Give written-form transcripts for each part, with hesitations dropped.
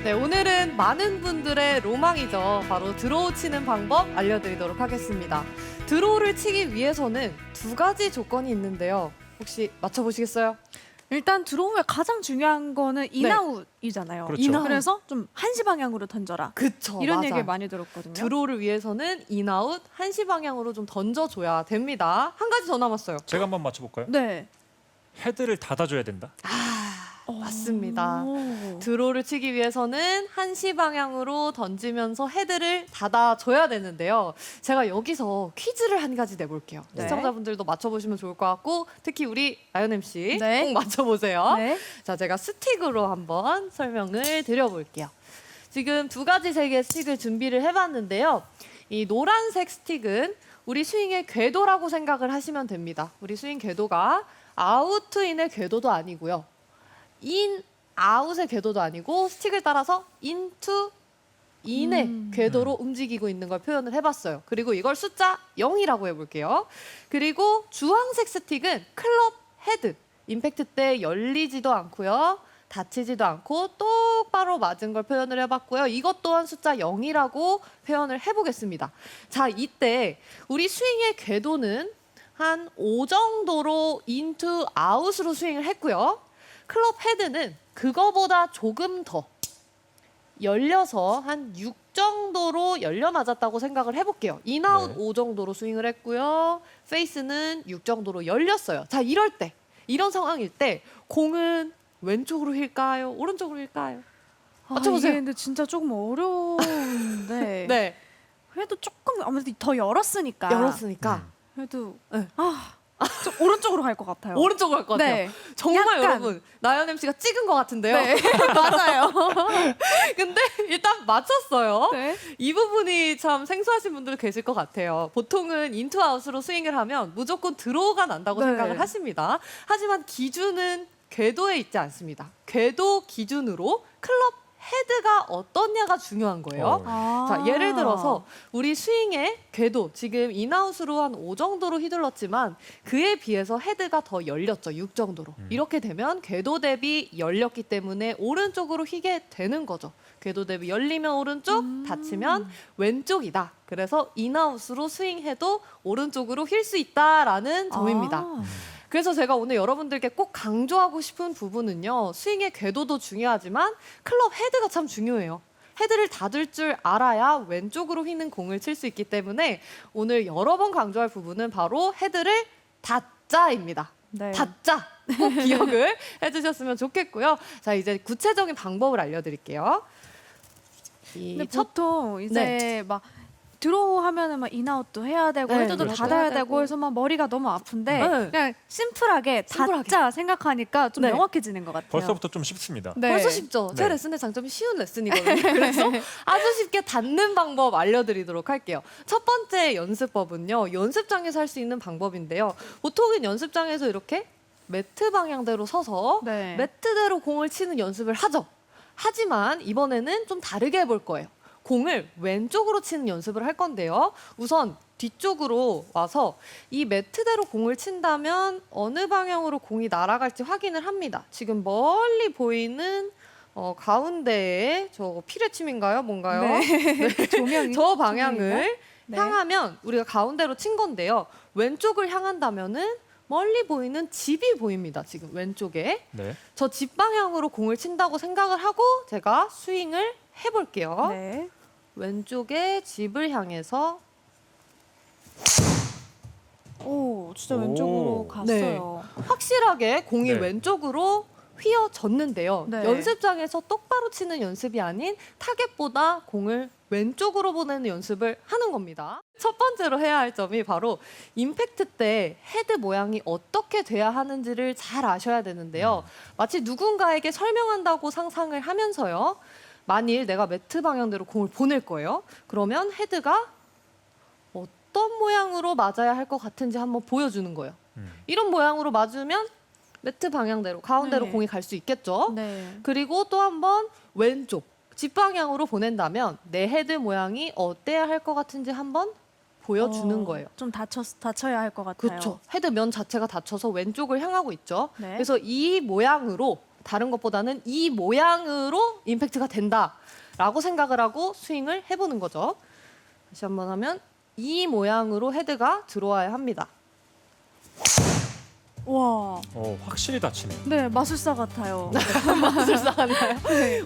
네, 오늘은 많은 분들의 로망이죠. 바로 드로우 치는 방법 알려드리도록 하겠습니다. 드로우를 치기 위해서는 두 가지 조건이 있는데요. 혹시 맞춰보시겠어요? 일단 드로우의 가장 중요한 거는 인아웃이잖아요. 그렇죠. 인아웃. 그래서 좀 한시 방향으로 던져라. 그쵸, 이런 맞아요. 얘기를 많이 들었거든요. 드로우를 위해서는 인아웃, 한시 방향으로 좀 던져줘야 됩니다. 한 가지 더 남았어요. 제가 한번 맞춰볼까요? 네. 헤드를 닫아줘야 된다. 맞습니다. 오. 드로우를 치기 위해서는 한시 방향으로 던지면서 헤드를 닫아줘야 되는데요. 제가 여기서 퀴즈를 한 가지 내볼게요. 네. 시청자분들도 맞춰보시면 좋을 것 같고 특히 우리 아연 MC 네. 꼭 맞춰보세요. 네. 자, 제가 스틱으로 한번 설명을 드려볼게요. 지금 두 가지 색의 스틱을 준비를 해봤는데요. 이 노란색 스틱은 우리 스윙의 궤도라고 생각을 하시면 됩니다. 우리 스윙 궤도가 아웃투인의 궤도도 아니고요. 인, 아웃의 궤도도 아니고 스틱을 따라서 인투, 인의 궤도로 움직이고 있는 걸 표현을 해봤어요. 그리고 이걸 숫자 0이라고 해볼게요. 그리고 주황색 스틱은 클럽 헤드, 임팩트 때 열리지도 않고요. 닫히지도 않고 똑바로 맞은 걸 표현을 해봤고요. 이것 또한 숫자 0이라고 표현을 해보겠습니다. 자, 이때 우리 스윙의 궤도는 한 5 정도로 인투 아웃으로 스윙을 했고요. 클럽 헤드는 그거보다 조금 더 열려서 한 6 정도로 열려 맞았다고 생각을 해볼게요. 인아웃 네. 5 정도로 스윙을 했고요. 페이스는 6 정도로 열렸어요. 자, 이럴 때, 이런 상황일 때 공은 왼쪽으로 휠까요? 오른쪽으로 휠까요? 맞춰보세요. 이게 근데 진짜 조금 어려운데. 네, 그래도 조금 아무래도 더 열었으니까. 열었으니까 그래도 네. 좀 오른쪽으로 갈 것 같아요. 오른쪽으로 갈 것 같아요. 네. 정말 약간. 여러분, 나연 MC가 찍은 것 같은데요. 네. 맞아요. 근데 일단 맞췄어요. 네. 이 부분이 참 생소하신 분들 계실 것 같아요. 보통은 인투아웃으로 스윙을 하면 무조건 드로우가 난다고 네. 생각을 하십니다. 하지만 기준은 궤도에 있지 않습니다. 궤도 기준으로 클럽 헤드가 어떠냐가 중요한 거예요. 자, 예를 들어서 우리 스윙의 궤도 지금 인아웃으로 한 5 정도로 휘둘렀지만 그에 비해서 헤드가 더 열렸죠. 6 정도로. 이렇게 되면 궤도 대비 열렸기 때문에 오른쪽으로 휘게 되는 거죠. 궤도 대비 열리면 오른쪽, 닫히면 왼쪽이다. 그래서 인아웃으로 스윙해도 오른쪽으로 휠 수 있다라는 점입니다. 그래서 제가 오늘 여러분들께 꼭 강조하고 싶은 부분은요. 스윙의 궤도도 중요하지만 클럽 헤드가 참 중요해요. 헤드를 닫을 줄 알아야 왼쪽으로 휘는 공을 칠 수 있기 때문에 오늘 여러 번 강조할 부분은 바로 헤드를 닫자입니다. 네. 닫자 꼭 기억을 해주셨으면 좋겠고요. 자, 이제 구체적인 방법을 알려드릴게요. 근데 보통 이제 막 드로우 하면은 막 인아웃도 해야 되고 네, 헤드도 그렇죠. 닫아야 해야 되고 되고. 해서 막 머리가 너무 아픈데 네. 그냥 심플하게 닫자 생각하니까 좀 네. 명확해지는 것 같아요. 벌써부터 좀 쉽습니다. 네. 벌써 쉽죠? 제 네. 레슨의 장점이 쉬운 레슨이거든요. 그래서 아주 쉽게 닫는 방법 알려드리도록 할게요. 첫 번째 연습법은요. 연습장에서 할 수 있는 방법인데요. 보통은 연습장에서 이렇게 매트 방향대로 서서 네. 매트대로 공을 치는 연습을 하죠. 하지만 이번에는 좀 다르게 해볼 거예요. 공을 왼쪽으로 치는 연습을 할 건데요. 우선 뒤쪽으로 와서 이 매트대로 공을 친다면 어느 방향으로 공이 날아갈지 확인을 합니다. 지금 멀리 보이는 가운데에 저 피레침인가요? 뭔가요? 네. 조명이 저 방향을 네. 향하면 우리가 가운데로 친 건데요. 왼쪽을 향한다면은 멀리 보이는 집이 보입니다. 지금 왼쪽에. 네. 저 집 방향으로 공을 친다고 생각을 하고 제가 스윙을 해볼게요. 네. 왼쪽에 집을 향해서 오, 진짜 오. 왼쪽으로 갔어요. 확실하게 공이 네. 왼쪽으로 휘어졌는데요. 네. 연습장에서 똑바로 치는 연습이 아닌 타겟보다 공을 왼쪽으로 보내는 연습을 하는 겁니다. 첫 번째로 해야 할 점이 바로 임팩트 때 헤드 모양이 어떻게 돼야 하는지를 잘 아셔야 되는데요. 마치 누군가에게 설명한다고 상상을 하면서요. 만일 내가 매트 방향대로 공을 보낼 거예요. 그러면 헤드가 어떤 모양으로 맞아야 할 것 같은지 한번 보여주는 거예요. 이런 모양으로 맞으면 매트 방향대로 가운데로 네. 공이 갈 수 있겠죠. 네. 그리고 또 한 번 왼쪽 집 방향으로 보낸다면 내 헤드 모양이 어때야 할 것 같은지 한번 보여주는 거예요. 좀 다쳐야 할 것 같아요. 그렇죠. 헤드 면 자체가 닫혀서 왼쪽을 향하고 있죠. 네. 그래서 이 모양으로 다른 것보다는 이 모양으로 임팩트가 된다라고 생각을 하고 스윙을 해보는 거죠. 다시 한번 하면 이 모양으로 헤드가 들어와야 합니다. 와, 확실히 다치네요. 네 마술사 같아요. 마술사나요?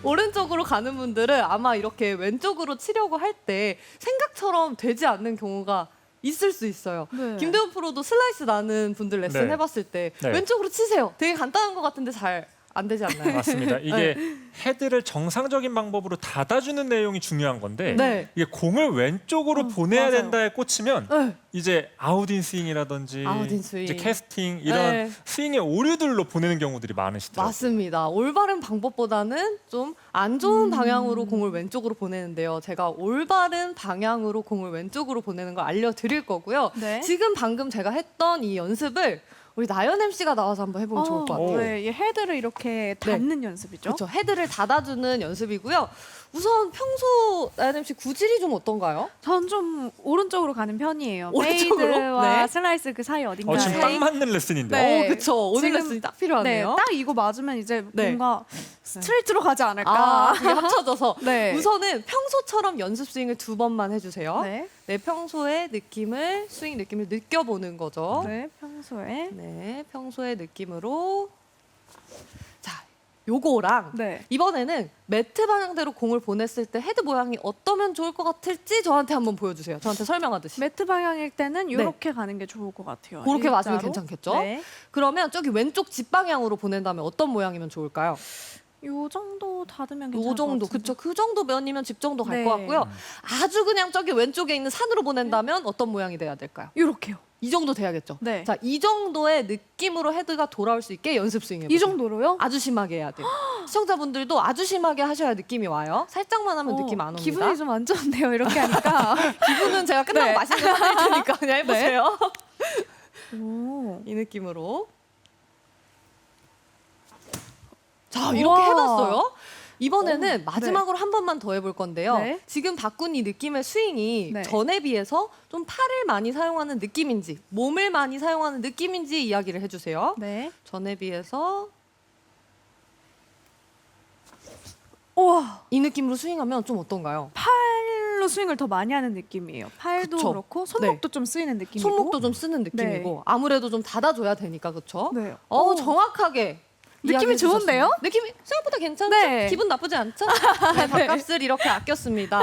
오른쪽으로 가는 분들은 아마 이렇게 왼쪽으로 치려고 할 때 생각처럼 되지 않는 경우가 있을 수 있어요. 네. 김대훈 프로도 슬라이스 나는 분들 레슨 네. 해봤을 때 네. 왼쪽으로 치세요. 되게 간단한 것 같은데 잘 안 되지 않나요? 맞습니다. 이게 헤드를 정상적인 방법으로 닫아주는 내용이 중요한 건데 네. 이게 공을 왼쪽으로 보내야 맞아요. 된다에 꽂히면 네. 이제 아웃인 스윙이라든지 아웃인 스윙. 이제 캐스팅 이런 네. 스윙의 오류들로 보내는 경우들이 많으시더라고요. 맞습니다. 올바른 방법보다는 좀 안 좋은 방향으로 공을 왼쪽으로 보내는데요. 제가 올바른 방향으로 공을 왼쪽으로 보내는 걸 알려드릴 거고요. 네. 지금 방금 제가 했던 이 연습을 우리 나연 MC가 나와서 한번 해보면 좋을 것 같아요. 네, 이 헤드를 이렇게 닫는 연습이죠. 그렇죠. 헤드를 닫아주는 연습이고요. 우선 평소 나연 MC 구질이 좀 어떤가요? 전 좀 오른쪽으로 가는 편이에요. 오른쪽으로? 페이드와 네. 슬라이스 그 사이 어딘가에. 지금 딱 맞는 레슨인데. 네. 그렇죠. 오늘 지금- 레슨이 딱 네, 필요하네요. 딱 이거 맞으면 이제 네. 뭔가 스트레이트로 가지 않을까. 그게 합쳐져서 네. 우선은 평소처럼 연습 스윙을 2번만 해주세요. 네. 내 평소의 느낌을 스윙 느낌을 느껴보는 거죠. 네, 평소에. 네, 평소의 느낌으로 자, 요거랑 네. 이번에는 매트 방향대로 공을 보냈을 때 헤드 모양이 어떠면 좋을 것 같을지 저한테 한번 보여주세요. 저한테 설명하듯이. 매트 방향일 때는 이렇게 가는 게 좋을 것 같아요. 그렇게 맞으면 일자로. 괜찮겠죠? 네. 그러면 저기 왼쪽 집 방향으로 보낸다면 어떤 모양이면 좋을까요? 요 정도 닫으면 괜찮을 요 정도, 것 같은데. 그쵸? 그 정도 면이면 집 정도 갈 네. 것 같고요. 아주 그냥 저기 왼쪽에 있는 산으로 보낸다면 어떤 모양이 돼야 될까요? 요렇게요. 이 정도 돼야겠죠? 네. 자, 이 정도의 느낌으로 헤드가 돌아올 수 있게 연습 스윙 해보세요. 이 정도로요? 아주 심하게 해야 돼요. 시청자분들도 아주 심하게 하셔야 느낌이 와요. 살짝만 하면 느낌 안 옵니다. 기분이 좀 안 좋은데요, 이렇게 하니까. 기분은 제가 끝나고 네. 맛있는 거 사드릴 테니까 그냥 해보세요. 오. 이 느낌으로. 자, 이렇게 우와. 해봤어요. 이번에는 오, 마지막으로 한 번만 더 해볼 건데요. 네. 지금 바꾼 이 느낌의 스윙이 네. 전에 비해서 좀 팔을 많이 사용하는 느낌인지, 몸을 많이 사용하는 느낌인지 이야기를 해주세요. 네. 전에 비해서 우와. 이 느낌으로 스윙하면 좀 어떤가요? 팔로 스윙을 더 많이 하는 느낌이에요. 팔도 그쵸. 그렇고 손목도 좀 쓰이는 느낌이고. 손목도 좀 쓰는 느낌이고 아무래도 좀 닫아줘야 되니까 그렇죠? 네. 정확하게 느낌이 이야기해 주셨어요. 좋은데요? 느낌이 생각보다 괜찮죠? 네. 기분 나쁘지 않죠? 네, 밥값을 이렇게 아꼈습니다.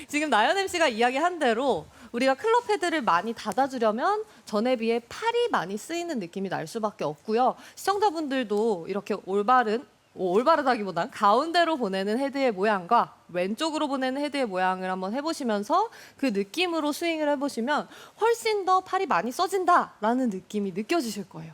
지금 나연 MC가 이야기한 대로 우리가 클럽 헤드를 많이 닫아주려면 전에 비해 팔이 많이 쓰이는 느낌이 날 수밖에 없고요. 시청자분들도 이렇게 올바르다기보단 가운데로 보내는 헤드의 모양과 왼쪽으로 보내는 헤드의 모양을 한번 해보시면서 그 느낌으로 스윙을 해보시면 훨씬 더 팔이 많이 써진다라는 느낌이 느껴지실 거예요.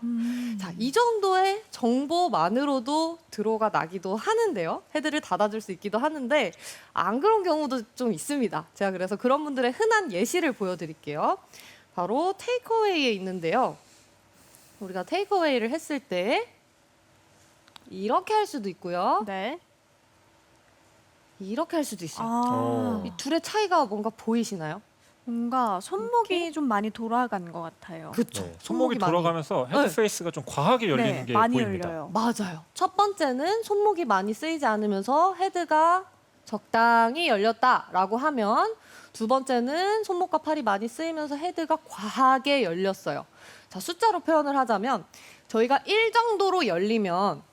자, 이 정도의 정보만으로도 드로우가 나기도 하는데요. 헤드를 닫아줄 수 있기도 하는데 안 그런 경우도 좀 있습니다. 제가 그래서 그런 분들의 흔한 예시를 보여드릴게요. 바로 테이크어웨이에 있는데요. 우리가 테이크어웨이를 했을 때 이렇게 할 수도 있고요. 네. 이렇게 할 수도 있어요. 아. 이 둘의 차이가 뭔가 보이시나요? 뭔가 손목이 좀 많이 돌아간 것 같아요. 그렇죠. 네, 손목이 돌아가면서 헤드 네. 페이스가 좀 과하게 열리는 네, 게 많이 보입니다. 열려요. 맞아요. 첫 번째는 손목이 많이 쓰이지 않으면서 헤드가 적당히 열렸다라고 하면 두 번째는 손목과 팔이 많이 쓰이면서 헤드가 과하게 열렸어요. 자, 숫자로 표현을 하자면 저희가 1 정도로 열리면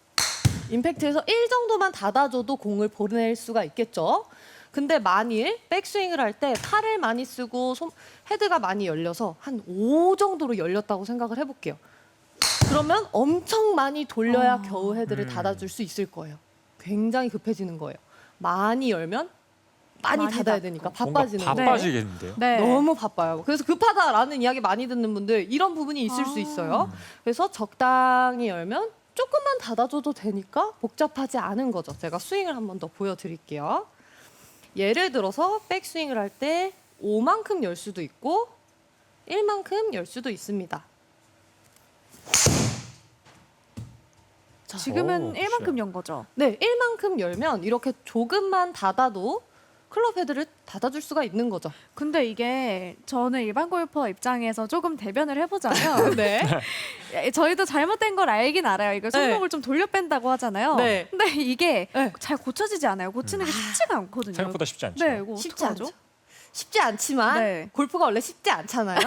임팩트에서 1 정도만 닫아줘도 공을 보낼 수가 있겠죠. 근데 만일 백스윙을 할 때 팔을 많이 쓰고 헤드가 많이 열려서 한 5 정도로 열렸다고 생각을 해볼게요. 그러면 엄청 많이 돌려야 겨우 헤드를 닫아줄 수 있을 거예요. 굉장히 급해지는 거예요. 많이 열면 많이 많이 닫아야 닫고. 되니까 뭔가 바빠지는 거예요. 바빠지겠는데요. 네. 너무 바빠요. 그래서 급하다라는 이야기 많이 듣는 분들 이런 부분이 있을 수 있어요. 그래서 적당히 열면 조금만 닫아줘도 되니까 복잡하지 않은 거죠. 제가 스윙을 한 번 더 보여드릴게요. 예를 들어서 백스윙을 할 때 5만큼 열 수도 있고 1만큼 열 수도 있습니다. 자, 지금은 오, 1만큼 연 거죠. 네, 1만큼 열면 이렇게 조금만 닫아도 클럽 헤드를 닫아줄 수가 있는 거죠. 근데 이게 저는 일반 골퍼 입장에서 조금 대변을 해보자면 네. 저희도 잘못된 걸 알긴 알아요. 이거 손목을 좀 돌려 뺀다고 하잖아요. 네. 근데 이게 네. 잘 고쳐지지 않아요. 고치는 게 쉽지가 않거든요. 생각보다 쉽지 않죠. 네, 이거 쉽지 어떡하죠? 않죠. 쉽지 않지만 네. 골프가 원래 쉽지 않잖아요.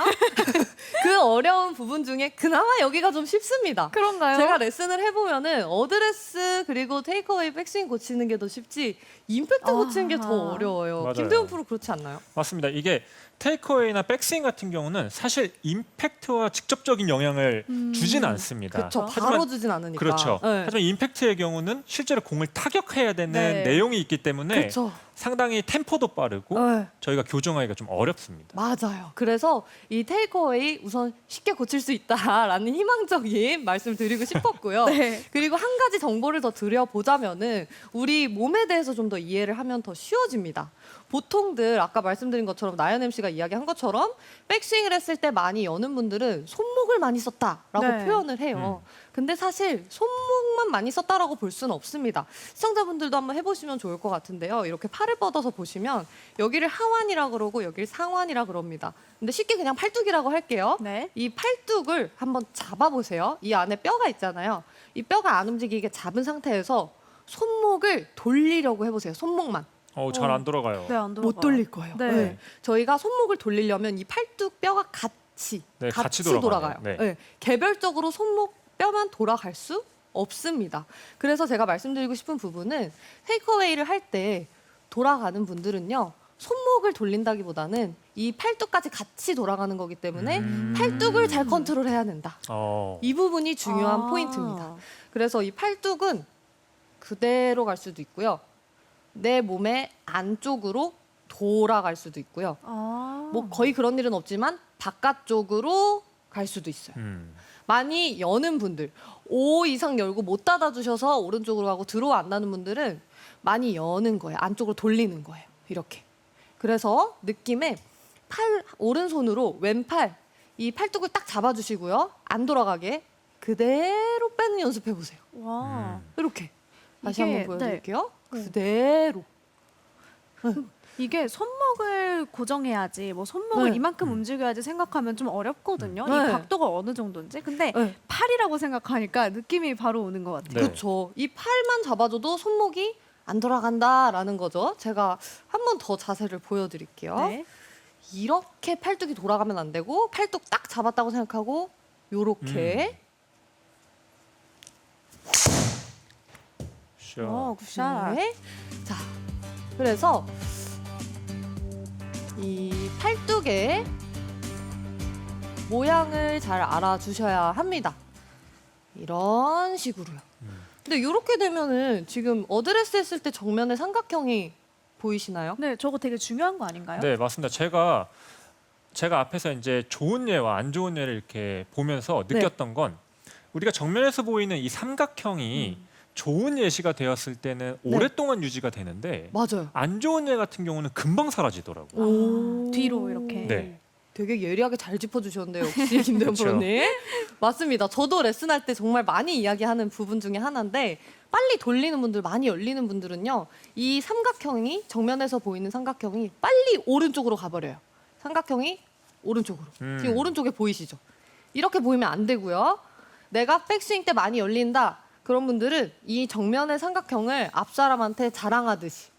그 어려운 부분 중에 그나마 여기가 좀 쉽습니다. 그런가요? 제가 레슨을 해보면은 어드레스 그리고 테이크어웨이 백스윙 고치는 게 더 쉽지 임팩트 고치는 게 더 아하. 어려워요. 맞아요. 김대훈 프로 그렇지 않나요? 맞습니다. 이게 테이크어웨이나 백스윙 같은 경우는 사실 임팩트와 직접적인 영향을 주진 않습니다. 그렇죠. 하지만 바로 주진 않으니까. 그렇죠. 네. 하지만 임팩트의 경우는 실제로 공을 타격해야 되는 네. 내용이 있기 때문에 그렇죠. 상당히 템포도 빠르고 네. 저희가 교정하기가 좀 어렵습니다. 맞아요. 그래서 이 테이크어웨이 우선 쉽게 고칠 수 있다라는 희망적인 말씀 드리고 싶었고요. 네. 그리고 한 가지 정보를 더 드려보자면은 우리 몸에 대해서 좀 더 이해를 하면 더 쉬워집니다. 보통들 아까 말씀드린 것처럼 나연 MC가 이야기한 것처럼 백스윙을 했을 때 많이 여는 분들은 손목을 많이 썼다라고 네. 표현을 해요. 근데 사실 손목만 많이 썼다라고 볼 수는 없습니다. 시청자분들도 한번 해보시면 좋을 것 같은데요. 이렇게 팔을 뻗어서 보시면 여기를 하완이라 그러고 여기를 상완이라 그럽니다. 근데 쉽게 그냥 팔뚝이라고 할게요. 네. 이 팔뚝을 한번 잡아보세요. 이 안에 뼈가 있잖아요. 이 뼈가 안 움직이게 잡은 상태에서 손목을 돌리려고 해보세요. 손목만. 잘 안 돌아가요. 네, 안 돌아가요. 못 돌릴 거예요. 네. 저희가 손목을 돌리려면 이 팔뚝 뼈가 같이 같이 돌아가요. 돌아가요. 네. 네. 개별적으로 손목 뼈만 돌아갈 수 없습니다. 그래서 제가 말씀드리고 싶은 부분은 테이크어웨이를 할 때 돌아가는 분들은요. 손목을 돌린다기보다는 이 팔뚝까지 같이 돌아가는 거기 때문에 팔뚝을 잘 컨트롤해야 된다. 이 부분이 중요한 포인트입니다. 그래서 이 팔뚝은 그대로 갈 수도 있고요. 내 몸의 안쪽으로 돌아갈 수도 있고요. 뭐 거의 그런 일은 없지만 바깥쪽으로 갈 수도 있어요. 많이 여는 분들, 5 이상 열고 못 닫아주셔서 오른쪽으로 가고 들어와 안 나는 분들은 많이 여는 거예요. 안쪽으로 돌리는 거예요. 이렇게. 그래서 느낌에 오른손으로 왼팔, 이 팔뚝을 딱 잡아주시고요. 안 돌아가게 그대로 빼는 연습해 보세요. 와. 이렇게. 다시 이게, 한번 보여드릴게요. 네. 그대로. 이게 손목을 고정해야지 뭐 손목을 네. 이만큼 움직여야지 생각하면 좀 어렵거든요. 네. 이 각도가 어느 정도인지. 근데 네. 팔이라고 생각하니까 느낌이 바로 오는 것 같아요. 네. 그렇죠. 이 팔만 잡아줘도 손목이 안 돌아간다라는 거죠. 제가 한 번 더 자세를 보여드릴게요. 네. 이렇게 팔뚝이 돌아가면 안 되고 팔뚝 딱 잡았다고 생각하고 요렇게 굿샷. 네. 자, 그래서 이 팔뚝의 모양을 잘 알아주셔야 합니다. 이런 식으로요. 근데 이렇게 되면은 지금 어드레스 했을 때 정면에 삼각형이 보이시나요? 네, 저거 되게 중요한 거 아닌가요? 네, 맞습니다. 제가 앞에서 이제 좋은 예와 안 좋은 예를 이렇게 보면서 느꼈던 건 우리가 정면에서 보이는 이 삼각형이 좋은 예시가 되었을 때는 오랫동안 유지가 되는데 맞아요. 안 좋은 예 같은 경우는 금방 사라지더라고요. 오. 뒤로 이렇게. 네. 되게 예리하게 잘 짚어주셨는데요, 역시 김대현 그쵸. 프로님. 맞습니다. 저도 레슨할 때 정말 많이 이야기하는 부분 중에 하나인데 빨리 돌리는 분들, 많이 열리는 분들은요. 이 삼각형이 정면에서 보이는 삼각형이 빨리 오른쪽으로 가버려요. 삼각형이 오른쪽으로. 지금 오른쪽에 보이시죠? 이렇게 보이면 안 되고요. 내가 백스윙 때 많이 열린다. 그런 분들은 이 정면의 삼각형을 앞 사람한테 자랑하듯이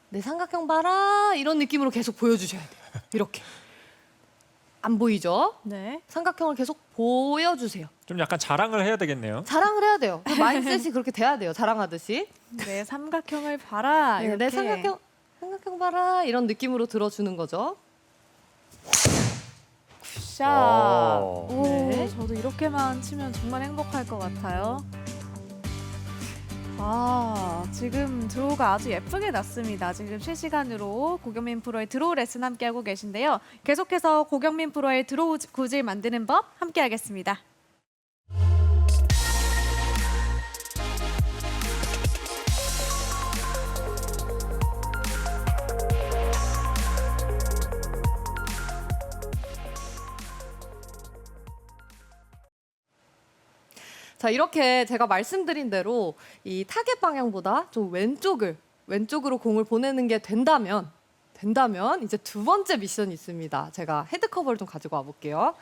내 삼각형 봐라 이런 느낌으로 계속 보여주셔야 돼요. 이렇게. 안 보이죠? 네. 삼각형을 계속 보여주세요. 좀 약간 자랑을 해야 되겠네요. 자랑을 해야 돼요. 그 마인드셋이 그렇게 돼야 돼요. 자랑하듯이. 내 삼각형을 봐라. 네, 이렇게. 내 삼각형 봐라 이런 느낌으로 들어주는 거죠. 굿샷. 오. 오, 네. 저도 이렇게만 치면 정말 행복할 것 같아요. 아, 지금 드로우가 아주 예쁘게 났습니다. 지금 실시간으로 고경민 프로의 드로우 레슨 함께하고 계신데요. 계속해서 고경민 프로의 드로우 구질 만드는 법 함께하겠습니다. 자, 이렇게 제가 말씀드린 대로 이 타겟 방향보다 좀 왼쪽으로 공을 보내는 게 된다면 된다면 이제 두 번째 미션이 있습니다. 제가 헤드 커버를 좀 가지고 와볼게요.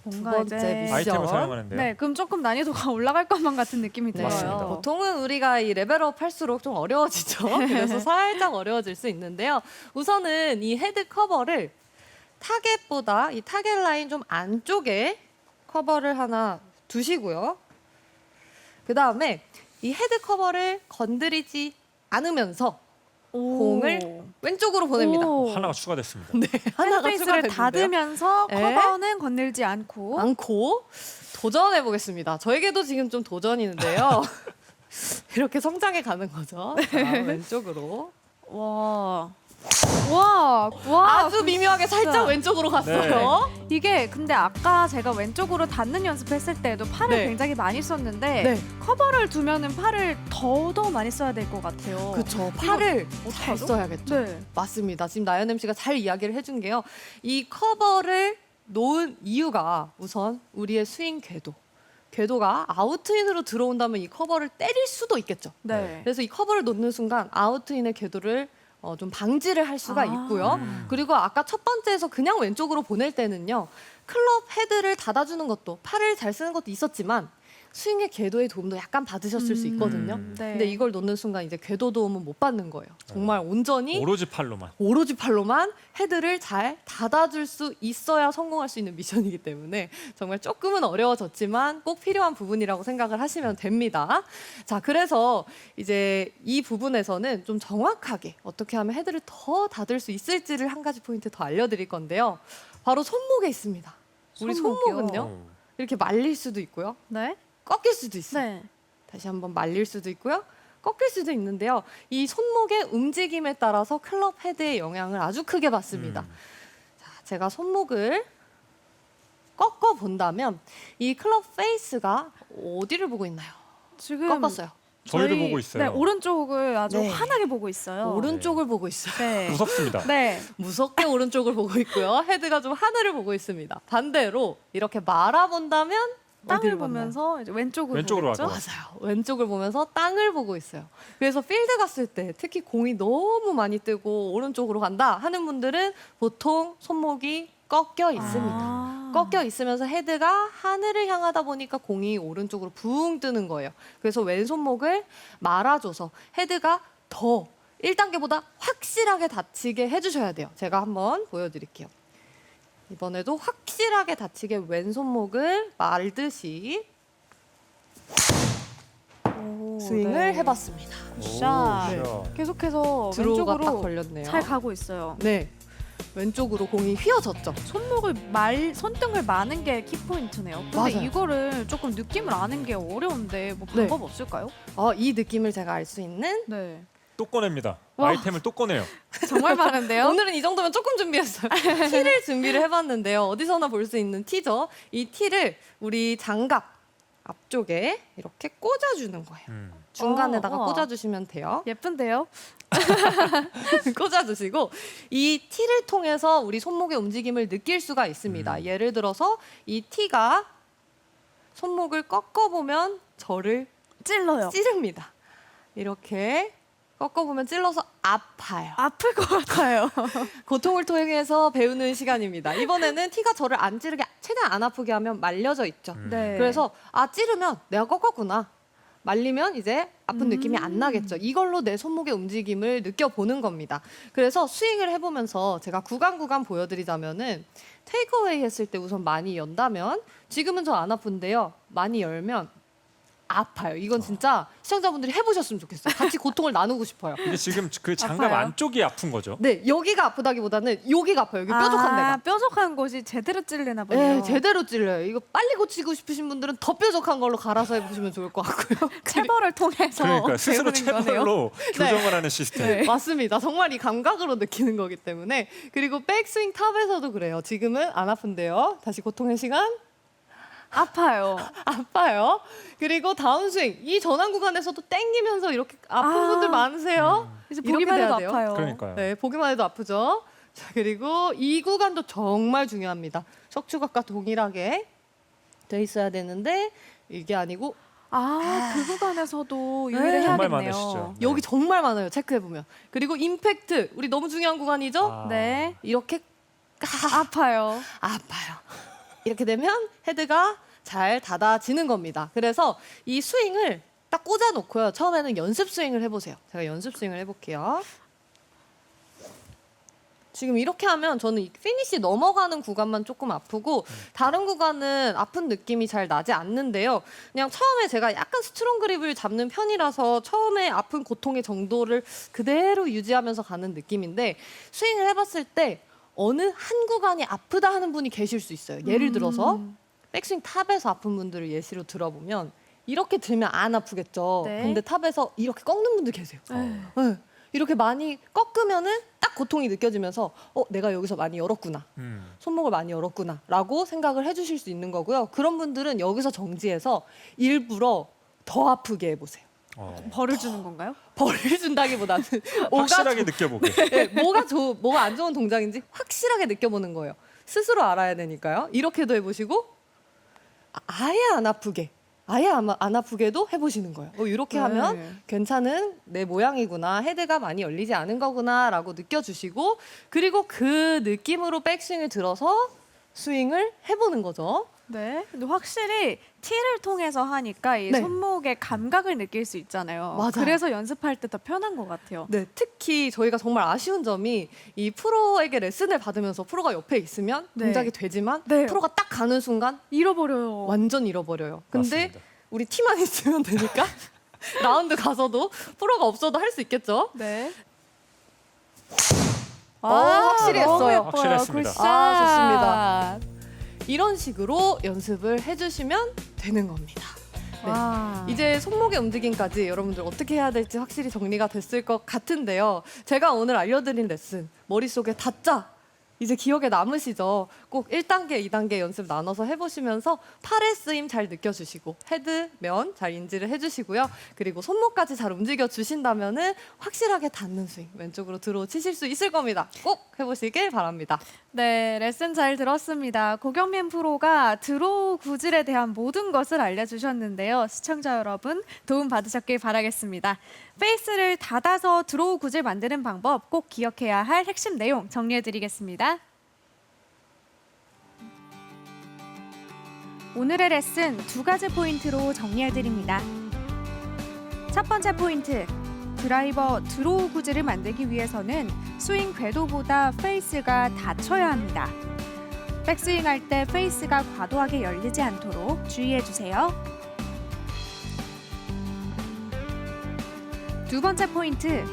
뭔가 두 번째 이제 미션. 아이템을 사용하는데요. 네, 그럼 조금 난이도가 올라갈 것만 같은 느낌이 네. 들어요. 맞습니다. 보통은 우리가 이 레벨업 할수록 좀 어려워지죠. 그래서 살짝 어려워질 수 있는데요. 우선은 이 헤드 커버를 타겟보다 이 타겟 라인 좀 안쪽에 커버를 하나 두시고요. 그 다음에 이 헤드 커버를 건드리지 않으면서 공을 왼쪽으로 보냅니다. 오. 하나가 추가됐습니다. 하나가 헤드페이스를 추가됐는데요. 닫으면서 네. 커버는 건들지 않고 않고 도전해 보겠습니다. 저에게도 지금 좀 도전이는데요. 이렇게 성장해 가는 거죠. 자, 왼쪽으로. 와 아주 미묘하게 살짝 진짜. 왼쪽으로 갔어요. 이게 근데 아까 제가 왼쪽으로 닿는 연습했을 때도 팔을 네. 굉장히 많이 썼는데 네. 커버를 두면은 팔을 더더 많이 써야 될 것 같아요. 그렇죠. 팔을 잘 어떡하죠? 써야겠죠. 네. 맞습니다. 지금 나연 MC가 잘 이야기를 해준 게요. 이 커버를 놓은 이유가 우선 우리의 스윙 궤도가 아웃인으로 들어온다면 이 커버를 때릴 수도 있겠죠. 네. 그래서 이 커버를 놓는 순간 아웃인의 궤도를 좀 방지를 할 수가 아. 있고요. 음. 그리고 아까 첫 번째에서 그냥 왼쪽으로 보낼 때는요. 클럽 헤드를 닫아주는 것도 팔을 잘 쓰는 것도 있었지만 스윙의 궤도의 도움도 약간 받으셨을 수 있거든요. 네. 근데 이걸 놓는 순간 이제 궤도 도움은 못 받는 거예요. 정말 온전히 오로지 팔로만. 오로지 팔로만 헤드를 잘 닫아줄 수 있어야 성공할 수 있는 미션이기 때문에 정말 조금은 어려워졌지만 꼭 필요한 부분이라고 생각을 하시면 됩니다. 자, 그래서 이제 이 부분에서는 좀 정확하게 어떻게 하면 헤드를 더 닫을 수 있을지를 한 가지 포인트 더 알려드릴 건데요. 바로 손목에 있습니다. 우리 손목이요? 손목은요, 오. 이렇게 말릴 수도 있고요. 네. 꺾일 수도 있어요. 네. 다시 한번 말릴 수도 있고요. 꺾일 수도 있는데요. 이 손목의 움직임에 따라서 클럽 헤드의 영향을 아주 크게 받습니다. 자, 제가 손목을 꺾어 본다면 이 클럽 페이스가 어디를 보고 있나요? 지금 꺾었어요. 저희를 보고 있어요. 네, 오른쪽을 아주 네. 환하게 보고 있어요. 오른쪽을 보고 있어요. 네. 무섭습니다. 네. 무섭게 오른쪽을 보고 있고요. 헤드가 좀 하늘을 보고 있습니다. 반대로 이렇게 말아본다면 땅을 어디를 보나요? 보면서 이제 왼쪽으로 왼쪽으로 보겠죠? 갈 것 맞아요. 왼쪽을 보면서 땅을 보고 있어요. 그래서 필드 갔을 때 특히 공이 너무 많이 뜨고 오른쪽으로 간다 하는 분들은 보통 손목이 꺾여 있습니다. 아. 꺾여 있으면서 헤드가 하늘을 향하다 보니까 공이 오른쪽으로 붕 뜨는 거예요. 그래서 왼손목을 말아줘서 헤드가 더 1단계보다 확실하게 닫히게 해주셔야 돼요. 제가 한번 보여드릴게요. 이번에도 확실하게 닫히게 왼손목을 말듯이 오, 스윙을 네. 해봤습니다. 샷. 네. 계속해서 드로우가 딱 왼쪽으로 걸렸네요. 잘 가고 있어요. 네, 왼쪽으로 공이 휘어졌죠. 손등을 마는 게 키포인트네요. 근데 맞아요. 이거를 조금 느낌을 아는 게 어려운데 뭐 네. 방법 없을까요? 이 느낌을 제가 알 수 있는 네. 또 꺼냅니다. 와. 아이템을 또 꺼내요. 정말 많은데요? 오늘은 이 정도면 조금 준비했어요. 티를 준비를 해봤는데요. 어디서나 볼 수 있는 티죠. 이 티를 우리 장갑 앞쪽에 이렇게 꽂아주는 거예요. 중간에다가 우와. 꽂아주시면 돼요. 예쁜데요? 꽂아주시고 이 티를 통해서 우리 손목의 움직임을 느낄 수가 있습니다. 예를 들어서 이 티가 손목을 꺾어보면 저를 찔러요. 찌릅니다. 이렇게 꺾어보면 찔러서 아파요. 아플 것 같아요. 고통을 통해서 배우는 시간입니다. 이번에는 티가 저를 안 찌르게 최대한 안 아프게 하면 말려져 있죠. 네. 그래서 찌르면 내가 꺾었구나. 말리면 이제 아픈 느낌이 안 나겠죠. 이걸로 내 손목의 움직임을 느껴보는 겁니다. 그래서 스윙을 해보면서 제가 구간 보여드리자면은 테이크어웨이 했을 때 우선 많이 연다면 지금은 저 안 아픈데요. 많이 열면 아파요. 이건 진짜 시청자분들이 해보셨으면 좋겠어요. 같이 고통을 나누고 싶어요. 이게 지금 그 장갑 아파요? 안쪽이 아픈 거죠. 네, 여기가 아프다기보다는 여기가 아파요. 여기 뾰족한 데가. 뾰족한 곳이 제대로 찔리나 보네요. 네, 제대로 찔려요. 이거 빨리 고치고 싶으신 분들은 더 뾰족한 걸로 갈아서 해보시면 좋을 것 같고요. 체벌을 통해서 그러니까 스스로 배우는 거네요. 체벌로 교정을 하는 시스템. 네. 맞습니다. 정말 이 감각으로 느끼는 거기 때문에. 그리고 백스윙 탑에서도 그래요. 지금은 안 아픈데요. 다시 고통의 시간. 아파요. 아파요. 그리고 다운스윙. 이 전환 구간에서도 땡기면서 이렇게 아픈 아. 분들 많으세요. 이제 이렇게 보기만 해도 돼야 돼요. 아파요. 그러니까요. 네, 보기만 해도 아프죠. 자, 그리고 이 구간도 정말 중요합니다. 척추각과 동일하게 돼 있어야 되는데 이게 아니고 그 구간에서도 네. 유의를 정말 해야겠네요. 많으시죠. 여기 정말 많아요. 체크해 보면. 그리고 임팩트 우리 너무 중요한 구간이죠. 아. 네. 이렇게 아파요. 아파요. 이렇게 되면 헤드가 잘 닫아지는 겁니다. 그래서 이 스윙을 딱 꽂아 놓고요. 처음에는 연습 스윙을 해보세요. 제가 연습 스윙을 해볼게요. 지금 이렇게 하면 저는 이 피니시 넘어가는 구간만 조금 아프고 다른 구간은 아픈 느낌이 잘 나지 않는데요. 그냥 처음에 제가 약간 스트롱 그립을 잡는 편이라서 처음에 아픈 고통의 정도를 그대로 유지하면서 가는 느낌인데 스윙을 해봤을 때 어느 한 구간이 아프다 하는 분이 계실 수 있어요. 예를 들어서 백스윙 탑에서 아픈 분들을 예시로 들어보면 이렇게 들면 안 아프겠죠. 네. 근데 탑에서 이렇게 꺾는 분들 계세요. 네. 이렇게 많이 꺾으면은 딱 고통이 느껴지면서 내가 여기서 많이 열었구나. 손목을 많이 열었구나 라고 생각을 해주실 수 있는 거고요. 그런 분들은 여기서 정지해서 일부러 더 아프게 해보세요. 벌을 주는 건가요? 벌을 준다기보다는 확실하게 느껴보게. 네, 뭐가 안 좋은 동작인지 확실하게 느껴보는 거예요. 스스로 알아야 되니까요. 이렇게도 해보시고 아예 안 아프게 아예 안 아프게도 해보시는 거예요. 이렇게 하면 괜찮은 내 모양이구나, 헤드가 많이 열리지 않은 거구나라고 느껴주시고 그리고 그 느낌으로 백스윙을 들어서 스윙을 해보는 거죠. 네. 근데 확실히 티를 통해서 하니까 이 네. 손목의 감각을 느낄 수 있잖아요. 맞아요. 그래서 연습할 때 더 편한 것 같아요. 네, 특히 저희가 정말 아쉬운 점이 이 프로에게 레슨을 받으면서 프로가 옆에 있으면 네. 동작이 되지만 네. 프로가 딱 가는 순간 잃어버려요. 완전 잃어버려요. 근데 맞습니다. 우리 티만 있으면 되니까 라운드 가서도 프로가 없어도 할 수 있겠죠. 네. 확실히 너무 했어요. 예뻐요. 확실했습니다. 굿샷. 이런 식으로 연습을 해주시면 되는 겁니다. 네. 와. 이제 손목의 움직임까지 여러분들 어떻게 해야 될지 확실히 정리가 됐을 것 같은데요. 제가 오늘 알려드린 레슨 머릿속에 닫자. 이제 기억에 남으시죠? 꼭 1단계, 2단계 연습 나눠서 해보시면서 팔의 쓰임 잘 느껴주시고 헤드, 면 잘 인지를 해주시고요. 그리고 손목까지 잘 움직여주신다면 확실하게 닿는 스윙 왼쪽으로 들어 치실 수 있을 겁니다. 꼭 해보시길 바랍니다. 네, 레슨 잘 들었습니다. 고경민 프로가 드로우 구질에 대한 모든 것을 알려주셨는데요. 시청자 여러분 도움 받으셨길 바라겠습니다. 페이스를 닫아서 드로우 구질 만드는 방법 꼭 기억해야 할 핵심 내용 정리해드리겠습니다. 오늘의 레슨 2가지 포인트로 정리해드립니다. 첫 번째 포인트, 드라이버 드로우 구질을 만들기 위해서는 스윙 궤도보다 페이스가 닫혀야 합니다. 백스윙 할 때 페이스가 과도하게 열리지 않도록 주의해주세요. 두 번째 포인트,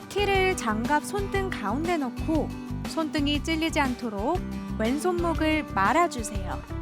티를 장갑 손등 가운데 넣고 손등이 찔리지 않도록 왼손목을 말아주세요.